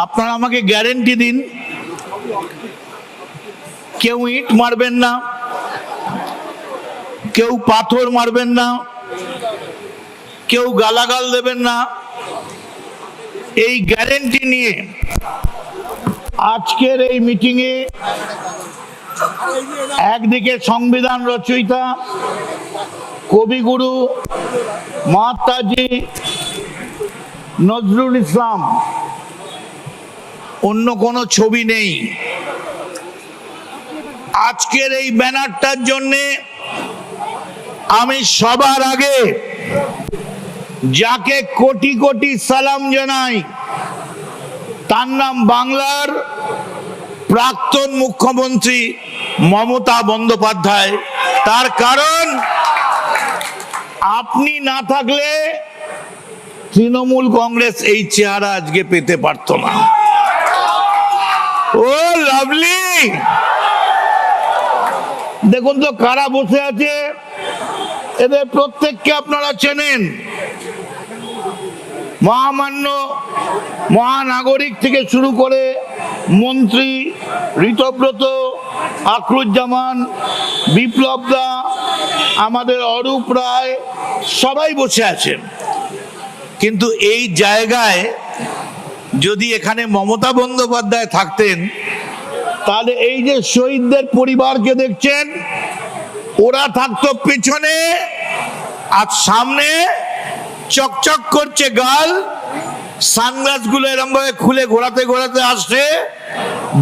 আপনারা আমাকে গ্যারেন্টি দিন, কেউ ইট মারবেন না, কেউ পাথর মারবেন না, কেউ গালাগাল দেবেন না। এই গ্যারেন্টি নিয়ে আজকের এই মিটিংয়ে একদিকে সংবিধান রচয়িতা কবিগুরু মহাত্মাজি নজরুল ইসলাম, অন্য কোনো ছবি নেই। আজকের এই ব্যানারটার জন্যে আমি সবার আগে যাকে কোটি কোটি সালাম জানাই তার নাম বাংলার প্রাক্তন মুখ্যমন্ত্রী মমতা বন্দ্যোপাধ্যায়। তার কারণ আপনি না থাকলে তৃণমূল কংগ্রেস এই চেহারা আজকে পেতে পারত না। ও লাভলি, দেখুন তো কারা বসে আছে, এদের প্রত্যেককে আপনারা চেনেন। মহামান্য মহানাগরিক থেকে শুরু করে মন্ত্রী ঋতব্রত, আকরুজ্জামান, বিপ্লব দা, আমাদের অরূপ রায়, সবাই বসে আছেন। কিন্তু এই জায়গায় যদি এখানে মমতা বন্দ্যোপাধ্যায় থাকতেন, তাহলে এই যে শহীদদের পরিবারকে দেখছেন, ওরা থাকতো পিছনে, আর সামনে চকচক করছে গাল, সানগ্লাস গুলো এরকম ভাবে খুলে ঘোরাতে ঘোরাতে আসছে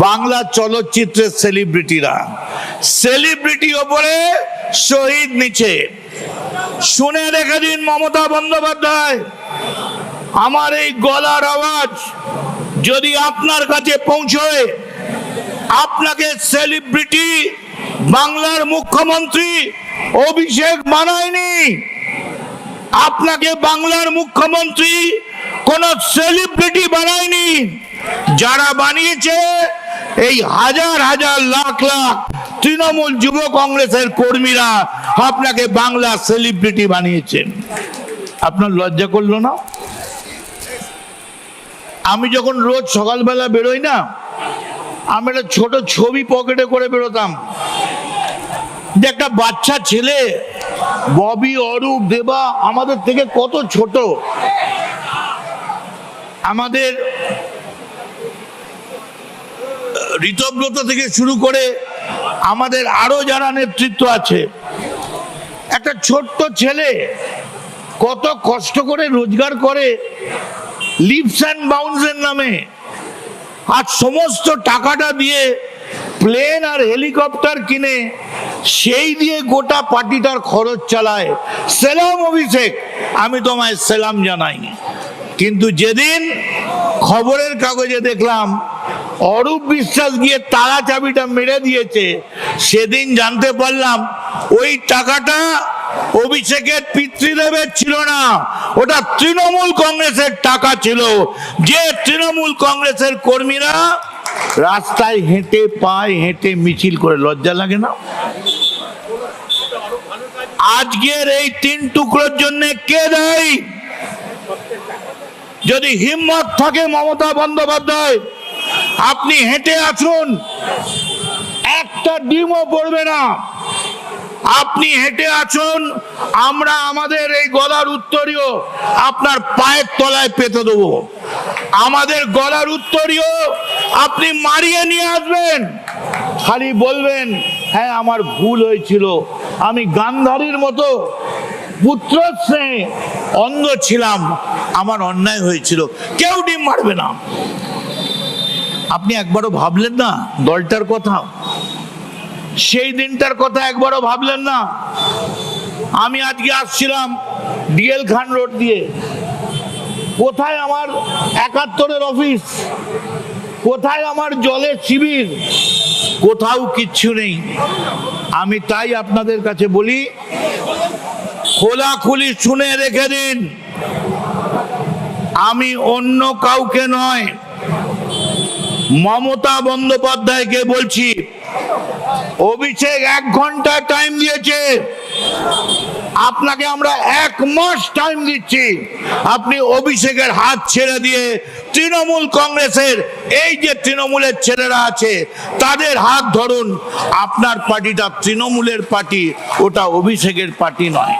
বাংলা চলচ্চিত্রের সেলিব্রিটিরা। সেলিব্রিটি ওপরে, শহীদ নিচে। শুনে রেখে দিন মমতা বন্দ্যোপাধ্যায়, আমার এই গলার আওয়াজ যদি আপনার কাছে পৌঁছয়, আপনাকে সেলিব্রিটি বাংলার মুখ্যমন্ত্রী অভিষেক বানায়নি। আপনাকে বাংলার মুখ্যমন্ত্রী কোন সেলিব্রিটি বানায়নি। যারা বানিয়েছে এই হাজার হাজার লাখ লাখ তৃণমূল যুব কংগ্রেসের কর্মীরা আপনাকে বাংলা সেলিব্রিটি বানিয়েছেন। আপনার লজ্জা করলো না? আমি যখন রোজ সকালবেলা বেরোই না, আমি একটা ছোট ছবি পকেটে করে বেরোতাম, যে একটা বাচ্চা ছেলে ববি, অরূপ, দেবা আমাদের থেকে কত ছোট, আমাদের ঋতব্রত থেকে শুরু করে আমাদের আরো যারা নেতৃত্ব আছে, একটা ছোট্ট ছেলে কত কষ্ট করে রোজগার করে লিভস অ্যান্ড বাউন্সের নামে, আর সমস্ত টাকাটা দিয়ে প্লেন আর হেলিকপ্টার কিনে সেই দিয়ে গোটা পার্টিটার খরচ চালায়। সেলাম অভিষেক, আমি তোমায় সেলাম জানাই। কিন্তু যেদিন খবরের কাগজে দেখলাম অরূপ বিশ্বাস গিয়ে তালা চাবিটা মেরে দিয়েছে, সেদিন জানতে পারলাম ওই টাকাটা অভিষেকের পিতৃদেবের ছিল না, ওটা তৃণমূল কংগ্রেসের টাকা ছিল। যে তৃণমূল কংগ্রেসের কর্মীরা রাস্তায় হেঁটে, পায়ে হেঁটে মিছিল করে, লজ্জা লাগে না? আজকের এই 3 টুকরোর জন্য কে দায়ী? যদি হিম্মত থাকে মমতা বন্দ্যোপাধ্যায়, আপনি হেঁটে আসুন, একটা ডিমও পড়বে না। আপনি হেঁটে আসুন, আমরা আমাদের এই গলার উত্তরীয় আপনার পায়ের তলায় পেতে দেবো। আমাদের গলার উত্তরীয় আপনি মারিয়ে নিয়ে আসবেন, খালি বলবেন হ্যাঁ আমার ভুল হয়েছিল, আমি গান্ধারীর মতো পুত্র স্নেহে অন্ধ ছিলাম, আমার অন্যায় হয়েছিল। কেউ ডিম মারবে না। আপনি একবারও ভাবলেন না দলটার কথা? সেই দিনটার কথা একবারও ভাবলেন না? আমি আজকে আসছিলাম ডিএল খান রোড দিয়ে, কোথায় আমার 71-এর অফিস, কোথায় আমার জলের শিবির? কোথাও কিচ্ছু নেই। আমি তাই আপনাদের কাছে বলি, খোলাখুলি শুনে রেখে দিন, আমি অন্য কাউকে নয়, মমতা বন্দ্যোপাধ্যায়কে বলছি। অভিষেক 1 ঘন্টা টাইম দিয়েছে, আপনাকে আমরা 1 মাস টাইম দিচ্ছি, আপনি অভিষেকের হাত ছেড়ে দিয়ে তৃণমূল কংগ্রেসের এই যে তৃণমূলের ছেলেরা আছে তাদের হাত ধরুন। আপনার পার্টিটা তৃণমূলের পার্টি, ওটা অভিষেকের পার্টি নয়।